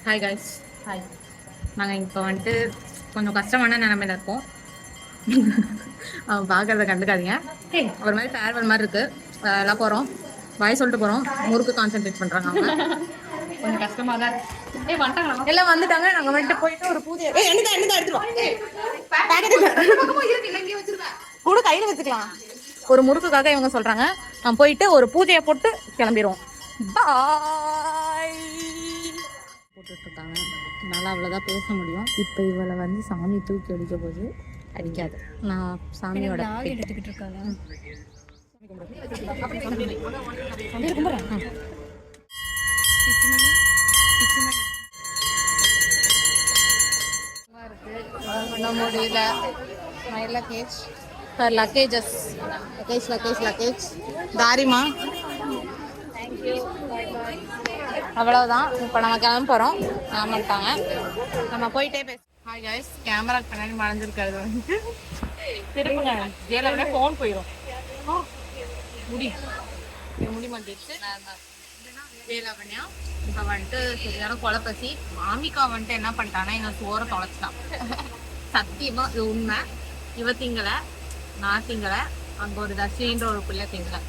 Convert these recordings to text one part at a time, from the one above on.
Hi guys. Hi. நாங்கள் இப்போ வந்துட்டு கொஞ்சம் கஷ்டமான நிலைமையில இருக்கோம். பார்க்கறத கண்டுக்காதீங்க. ஒரு மாதிரி ஃபேர்வெல் மாதிரி இருக்குது. எல்லாம் போகிறோம், வாய் சொல்லிட்டு போகிறோம். முறுக்கு கான்சென்ட்ரேட் பண்ணுறாங்க அவங்க. கொஞ்சம் கஷ்டமாக தான் இருக்கு. எல்லாம் வந்துட்டாங்க. நாங்கள் வந்துட்டு போயிட்டு ஒரு பூஜை கூட கையில் வச்சுக்கலாம். ஒரு முறுக்குக்காக இவங்க சொல்கிறாங்க. நான் போயிட்டு ஒரு பூஜையை போட்டு கிளம்பிடுவோம். பாய். போட்டுட்ருக்காங்க. என்னால் அவ்வளோதான் பேச முடியும். இப்போ இவளை வந்து சாமி தூக்கி அடிக்க போது அடிக்காது. நான் சாமியோட எடுத்துக்கிட்டு இருக்காங்க. முடியல. லக்கேஜ் தாரிமா. அவ்வளோதான். இப்போ நம்ம கிளம்ப போகிறோம். ஆமாட்டாங்க. நம்ம போயிட்டே பேச. Hi guys. கேமரா பின்னாடி மறைஞ்சிருக்கிறது வந்து திரும்புங்க. ஜெயில ஃபோன் போயிடும். முடி மாட்டிடுச்சு. ஜெயலவண்யா இப்போ வந்துட்டு சரியான கொலைப்பசி. மாமிகா வந்துட்டு என்ன பண்ணிட்டான்னா எங்கள் சோறை தொலைச்சிட்டான். சத்தியமாக இது உண்மை. இவ திங்களை, நான் திங்களை, அங்கே ஒரு தர்ஷின்ற ஒரு பிள்ளை திங்களை.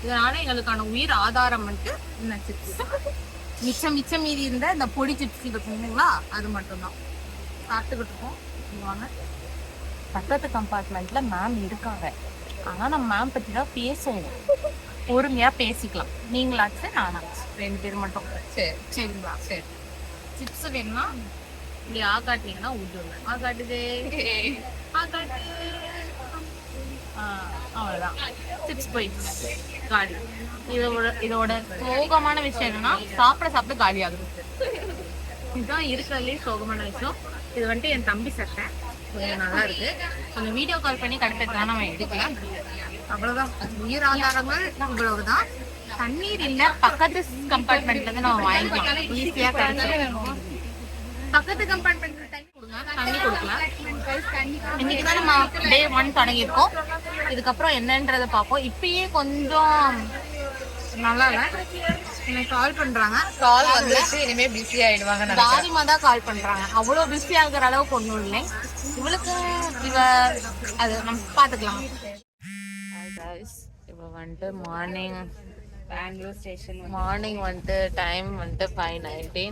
இதனால எங்களுக்கான உயிர் ஆதாரம் வந்துட்டு மிச்சம் மீதி இருந்த இந்த பொடி சிப்ஸ் இருக்குங்களா, அது மட்டும்தான் சாப்பிட்டுக்கிட்டு இருக்கோம். வாங்க. பக்கத்து கம்பார்ட்மெண்ட்ல மேம் இருக்காங்க. ஆனா நம்ம மேம் பத்தி தான் பேசுவோம். பொறுமையா பேசிக்கலாம். நீங்களாச்சு நானாச்சு, 2 பேர் மட்டும். சரிங்களா? சரி. சிப்ஸ் வேணும்னா இப்படி ஆகாட்டிங்கன்னா விட்டுருவேன். ஆகாட்டுதே ஆகாட்டு. அவ்வளோதான். சிப்ஸ் போயிடுச்சு காலி. இதோட சோகமான விஷயம் என்னன்னா சாப்பிட காலி ஆகுது. இதுதான் இருக்கிறதுலே சோகமான விஷயம். இது வந்துட்டு என் தம்பி சட்டை கொஞ்சம் நல்லா இருக்கு. கொஞ்சம் வீடியோ கால் பண்ணி கடுப்பேற்றான் நம்ம எடுக்கலாம். அவ்வளவுதான். உயிர் ஆதாரங்கள் இவ்வளவுதான். தண்ணீர் இல்ல, பக்கத்து கம்பார்ட்மெண்ட்ல இருந்து நம்ம வாங்கிக்கலாம். ஈஸியா கிடைக்கும். பக்கத்து கம்பார்ட்மெண்ட்ல தண்ணி கொடுக்கலாம். இன்னைக்குதான் நம்ம டே 1 தொடங்கியிருக்கோம். இதுக்கப்புறம் என்னன்றதை பார்ப்போம். இப்பயே கொஞ்சம் நல்லா இல்ல. எனக்கு கால் பண்றாங்க. கால் வந்துச்சு. இனிமே பிஸி ஆயிடுவாங்க. தாரிமா தான் கால் பண்றாங்க. அவ்வளவு பிஸி ஆகுற அளவுக்கு ஒன்றும் இல்லை. இவளுக்கு அது நம்ம பாத்துக்கலாம். இப்போ வந்துட்டு மார்னிங் பெங்களூர் ஸ்டேஷன். மார்னிங் வந்துட்டு டைம் வந்துட்டு 5:19.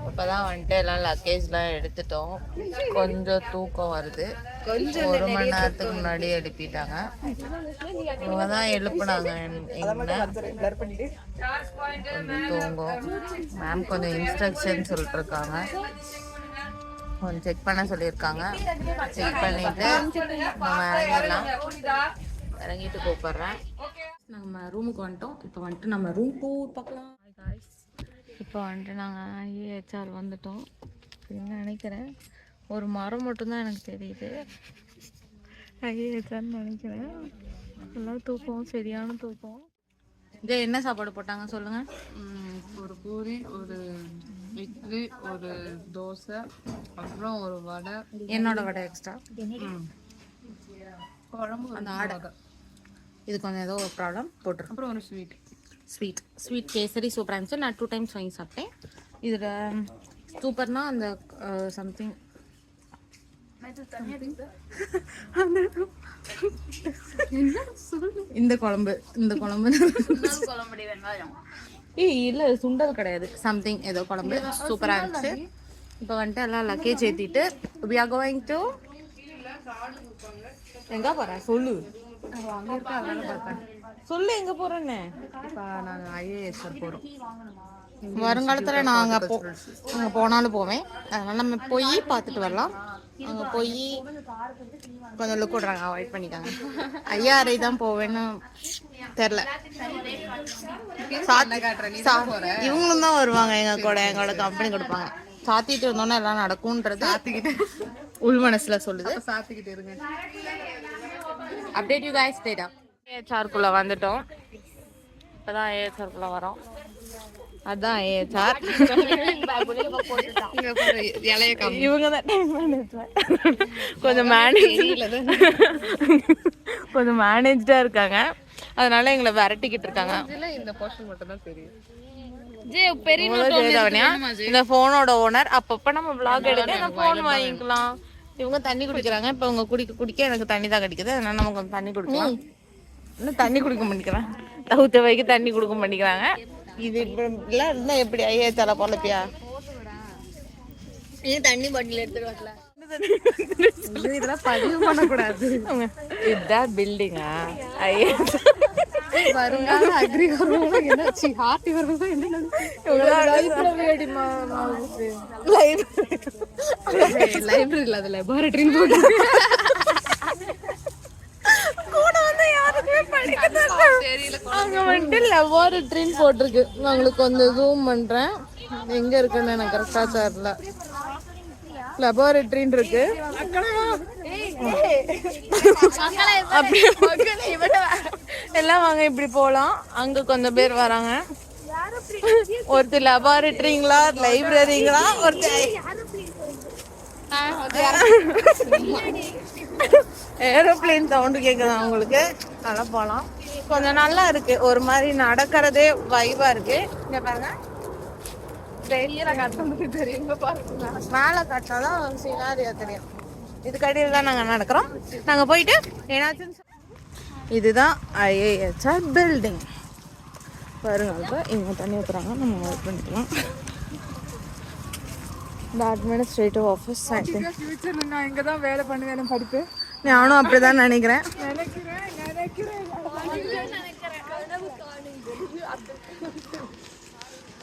இப்போதான் வந்துட்டு எல்லாம் லக்கேஜ்லாம் எடுத்துட்டோம். கொஞ்சம் தூக்கம் வருது. 1 மணி நேரத்துக்கு முன்னாடி எழுப்பிட்டாங்க. இவங்க தான் எழுப்புனாங்க. தூங்கும். மேம் கொஞ்சம் இன்ஸ்ட்ரக்ஷன் சொல்லிட்டு இருக்காங்க. கொஞ்சம் செக் பண்ண சொல்லியிருக்காங்க. செக் பண்ணிட்டு நம்ம இறங்கிட்டு கூப்பிடுறேன். நம்ம ரூமுக்கு வந்துட்டோம். இப்போ வந்துட்டு நம்ம ரூம் டூர் பார்க்கலாம். இப்போ வந்துட்டு நாங்கள் ஐஏஹெச்ஆர் வந்துட்டோம். என்ன நினைக்கிறேன், ஒரு மரம் மட்டும்தான் எனக்கு தெரியுது. ஐஏஹெச்ஆர்னு நினைக்கிறேன். எல்லாம் தூக்கம், சரியான தூக்கம். இதே என்ன சாப்பாடு போட்டாங்க சொல்லுங்க? ஒரு பூரி, ஒரு இட்லி, ஒரு தோசை, அப்புறம் ஒரு வடை. என்னோட வடை எக்ஸ்ட்ரா. குழம்பு. அந்த ஆடை இது கொஞ்சம் ஏதோ ஒரு ப்ராப்ளம் போட்டுருக்கோம். அப்புறம் ஒரு ஸ்வீட் கேசரி சூப்பராக இருந்துச்சு. நான் 2 டைம்ஸ் வாங்கி சாப்பிட்டேன். இதில் சூப்பர்னா அந்த சம்திங் இந்த குழம்பு இல்லை, சுண்டல் கிடையாது, சம்திங் ஏதோ குழம்பு சூப்பராக இருந்துச்சு. இப்போ வந்துட்டு எல்லாம் லக்கேஜ் ஏற்றிட்டு we are going to எங்கே போகிறேன் சொல்லு. சொல்லு எங்க போறேன்னு. இப்போ நாங்கள் ஐஏஎஸ்ஆர் போகிறோம். வருங்காலத்தில் நான் அங்கே போனாலும் போவேன். அதனால நம்ம போய் பார்த்துட்டு வரலாம். அங்கே போய் கொஞ்சம் லுக் விடுறாங்க, அவாய்ட் பண்ணிக்காங்க. ஐயாரை தான் போவேன்னு தெரில. இவங்களும் தான் வருவாங்க எங்களோட கம்பெனி கொடுப்பாங்க. சாத்திட்டு இருந்தோன்னா எல்லாம் நடக்கும்ன்றது உள் மனசுல சொல்லுது. சாத்திக்கிட்டு இருங்க. Update you guys data. ஏஹெச்ஆர்க்குள்ள வந்துட்டோம். இப்போதான் ஏஹெச்ஆர்க்குள்ள வரோம். அதான் ஏஹெச்ஆர். இவங்க தான் டைம் மேனேஜ்மெண்ட். கொஞ்சம் மேனேஜ்டா இருக்காங்க. அதனால எங்களை விரட்டிக்கிட்டு இருக்காங்க. இந்த போர்ஷன் மட்டும் தான் தெரியும். இந்த போனோட ஓனர். அப்பப்ப நம்ம vlog எடுக்க இந்த போன் வாங்கிக்கலாம். இவங்க தண்ணி குடிக்கிறாங்க. இப்ப இவங்க குடிக்க எனக்கு தண்ணி தான் கிடைக்குது. அதனால நம்ம கொஞ்சம் தண்ணி குடிக்கலாம். இன்னும் தண்ணி குடிக்க மாட்டேங்கிறேன். தவித்த வைக்க தண்ணி கொடுக்க மாட்டேங்கிறாங்க. இது இப்படிலாம் இருந்தா எப்படி ஐயா தலை பொழப்பியா? தண்ணி பாட்டில் எடுத்துட்டு வரல. இதெல்லாம் பதிவு பண்ணக்கூடாது. இதுதான் பில்டிங்கா? ஐயா வருங்கால அக்ரி வருவாங்க. என்னாச்சு ஹார்ட்டி வருவாங்க. என்ன லைப்ரரி இல்ல, அது லெபார்டரின்னு போட்டு கூட வந்து யாருக்குமே படிக்க தெரியல. அங்க வந்துட்டு லெபார்டரின்னு போட்டிருக்கு. நான் உங்களுக்கு கொஞ்சம் ஜூம் பண்றேன். எங்க இருக்குன்னு எனக்கு கரெக்டா தெரியல. லெபார்டரின்னு இருக்கு. எல்லாம் வாங்க இப்படி போலாம். அங்க கொஞ்சம் பேர் வராங்க. ஒருத்தர் லெபார்டரிங்களா லைப்ரரிங்களா ஒருத்தர் ஏரோப்ளேன் சவுண்டு கேக்குதா உங்களுக்கு? நல்லா போலாம். கொஞ்சம் நல்லா இருக்கு. ஒரு மாதிரி நடக்கிறதே வைபா இருக்கு. இங்க பாருங்க. மேல கட்டினாதான் சினாரியா தெரியும். இதுக்கு அடியில் தான் நாங்க நடக்கிறோம். நாங்க போயிட்டு ஏன்னாச்சும் இதுதான் IIHR பில்டிங் பாருங்க. இப்போ இவங்க தண்ணி ஊற்றுறாங்க. நம்ம ஒர்க் பண்ணிக்கலாம். இந்த அட்மினிஸ்ட்ரேட்டிவ் ஆஃபீஸ். ஃபியூச்சர்ல நான் இங்க தான் வேலை பண்ணுவேன் படிப்பு. நானும் அப்படிதான் நினைக்கிறேன்.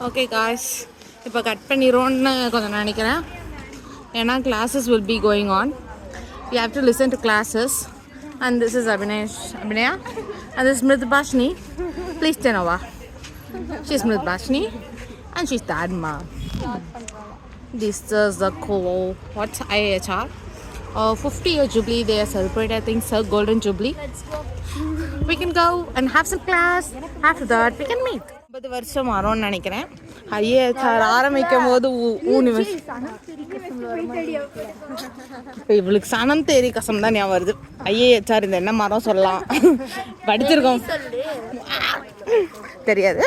ஓகே காய்ஸ், இப்போ கட் பண்ணிடுவோன்னு கொஞ்சம் நினைக்கிறேன். ஏன்னா classes will be going on. You have to listen to classes. And this is Abhinaya and this is Mridbashni. Please say Nova. She's Mridbashni and she's the Adma. This is the what's IIHR 50-year jubilee. They are celebrating, I think, Sir Golden Jubilee. We can go and have some class. After that we can meet. 50 வருஷம் ஆரோன்னு நினைக்கிறேன். IIHR ஆரம்பிக்கும் போது இப்போ இவளுக்கு சனம் தேரி கசம் தான் ஞாபகம் வருது. IIHR இந்த என்ன மரம் சொல்லலாம் படிச்சிருக்கோம் தெரியாது.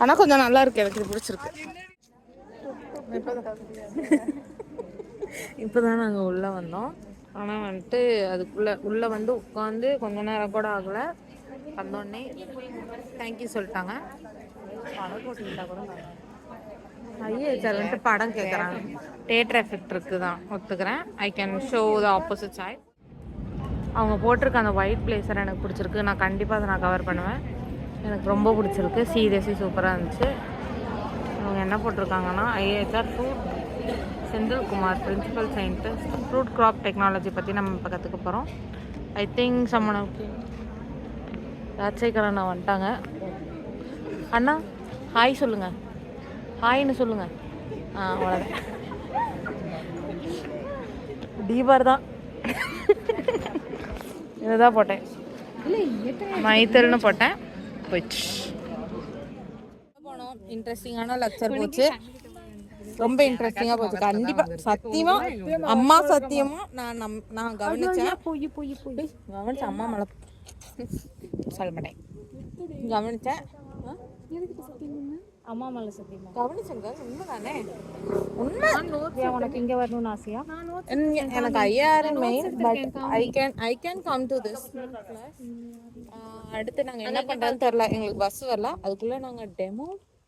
ஆனா கொஞ்சம் நல்லா இருக்கு. எனக்கு இது பிடிச்சிருக்கு. இப்போதான் நாங்கள் உள்ளே வந்தோம். ஆனால் வந்துட்டு அதுக்குள்ளே உள்ளே வந்து உட்காந்து கொஞ்ச நேரம் கூட ஆகலை. வந்தோடனே தேங்க்யூ சொல்லிட்டாங்க. படம் போட்டுக்கிட்டா கூட IIHR வந்துட்டு படம் கேட்குறாங்க. தியேட்டர் எஃபெக்ட் இருக்குது தான் ஒத்துக்கிறேன். I can show the opposite side. அவங்க போட்டிருக்க அந்த ஒயிட் பிளேசர் எனக்கு பிடிச்சிருக்கு. நான் கண்டிப்பாக அதை நான் கவர் பண்ணுவேன். எனக்கு ரொம்ப பிடிச்சிருக்கு. சீரியஸி சூப்பராக இருந்துச்சு. அவங்க என்ன போட்டிருக்காங்கன்னா IIHR fruit Senthilkumar principal scientist fruit crop technology பற்றி நம்ம இப்போ கற்றுக்க போகிறோம். ஐ திங்க் சம்மன் ஓகே ராஜசேகரன் நான் வந்துட்டாங்க. அண்ணா ஹாய் சொல்லுங்கள். ஹாய்னு சொல்லுங்கள். அவ்வளோதான். டீபார் தான் இதுதான் போட்டேன். மைத்தல்னு போட்டேன். போயிடுச்சு. போனோம். இன்ட்ரெஸ்டிங்கான லெக்சர் போச்சு. ரொம்ப இன்ட்ரெஸ்டிங்கா போச்சு. கண்டிப்பா சத்தியமா அம்மா சத்தியமா நான் கவனிச்சேன். கவனிச்சேன். அம்மா மேல சொல்ல மாட்டேன். கவனிச்சேன். அம்மா மேல சத்தியமா கவனிச்சேங்க. உண்மைதானே? உண்மை. உனக்கு இங்க வரணும்னு ஆசையா? எனக்கு IIHR main. But I can come to this class. அடுத்து நாங்க என்ன பண்றோம்னு தெரியல. எங்களுக்கு பஸ் வரல. அதுக்குள்ள நாங்க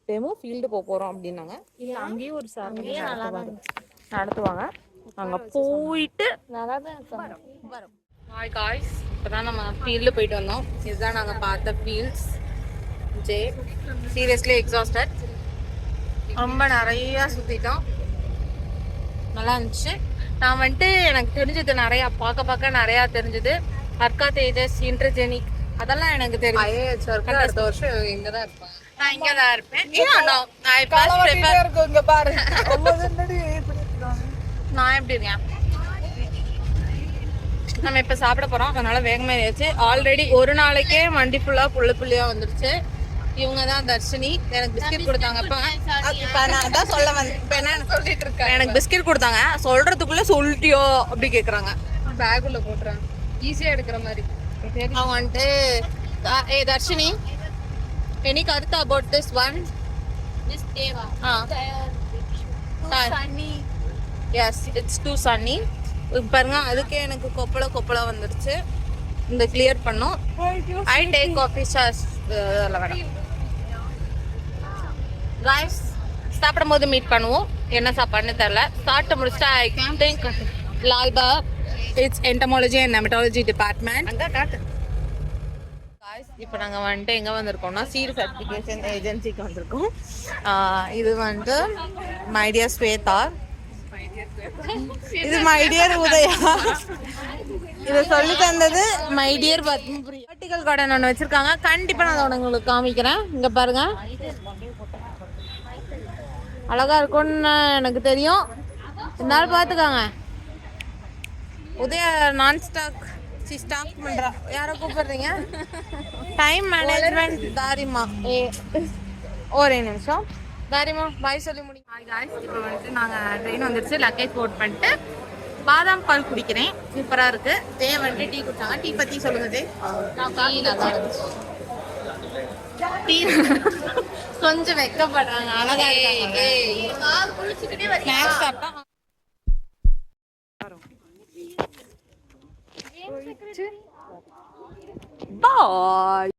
டெமோ ஃபீல்டு போகிறோம் அப்படின்னாங்க. அங்கேயும் ஒரு சார் நடத்துவாங்க. அங்கே போயிட்டு வரோம். ஹாய் காய்ஸ், இப்போ தான் நம்ம ஃபீல்டு போயிட்டு வந்தோம். இதுதான் நாங்கள் பார்த்த ஃபீல்ட்ஸ். Seriously exhausted. ரொம்ப நிறையா சுற்றிட்டோம். நல்லா இருந்துச்சு. நான் வந்துட்டு எனக்கு தெரிஞ்சது நிறையா பார்க்க நிறையா தெரிஞ்சது. அர்க்கா தேஜஸ், இன்டர்ஜெனிக் அதெல்லாம் எனக்கு தெரியும். அடுத்த வருஷம் இங்கே தான் இருப்பேன். நான் இங்க தான் இருப்பேன். நான் எப்படி இருக்கேன்? நம்ம இப்ப சாப்பிட போறோம். அதனால வேகமா ஏறியாச்சு. ஆல்ரெடி ஒரு நாளைக்கே வண்டி ஃபுல்லா புள்ளியா வந்துருச்சு. இவங்க தான் தர்ஷினி. எனக்கு பிஸ்கெட் கொடுத்தாங்க. இப்ப நான் அதான் சொல்ல வந்தேன். இப்ப என்ன சொல்லிட்டு இருக்கேன்? எனக்கு பிஸ்கெட் கொடுத்தாங்க. சொல்றதுக்குள்ள சொல்லிட்டியோ அப்படி கேக்குறாங்க. பேக் உள்ள போட்டுறாங்க ஈஸியா எடுக்கிற மாதிரி. அவங்க வந்துட்டு Dharshini any kartha about this one? this Deva. Ah. Too sunny. Yes it's too sunny. பாருங்க அதுக்கே எனக்கு கொப்பளம் வந்துருச்சு. இந்த கிளியர் பண்ணோம். ஐ டேக் காஃபி சாஸ் அதில் வேணாம். காய்ஸ் சாப்பிடும்போது மீட் பண்ணுவோம். என்ன சாப்பாடுன்னு தெரில. சாப்பிட்டு முடிச்சுட்டு ஐ திங்க் லால்பா it's entomology and nematology department. Guys இப்போ நாங்கள் வந்துட்டு எங்கே வந்திருக்கோம்னா சீட் சர்டிஃபிகேஷன் ஏஜென்சிக்கு வந்திருக்கோம். இது வந்துட்டு மைடியர் ஸ்வேதா, இது மைடியர் உதயா, இதை சொல்லி தந்தது மைடியர் பத்மபுரி. வெர்டிகல் கார்டன் ஒன்று வச்சிருக்காங்க. கண்டிப்பாக நான் அதை உங்களுக்கு காமிக்கிறேன். இங்கே பாருங்க, அழகா இருக்கும்னு எனக்கு தெரியும். இருந்தாலும் பார்த்துக்காங்க. உதயா நான் ஸ்டாக் ஸ்டாக் பண்றா. யாரை கூப்பிடுறீங்க? டைம் மேனேஜ்மெண்ட் தாரிமா. ஒரே நிமிஷம் தாரிமா பாய் சொல்லி முடியும். ஹாய் காய்ஸ், இப்போ வந்துட்டு நாங்கள் ட்ரெயின் வந்துடுச்சு. லக்கேஜ் போட் பண்ணிட்டு பாதாம் பால் குடிக்கிறேன். சூப்பராக இருக்கு. தே வந்துட்டு டீ குடிச்சாங்க. டீ பற்றி சொல்லுங்க தே. டீ கொஞ்சம் வெக்கப்படுறாங்க. அழகா இருக்காங்க. Bye.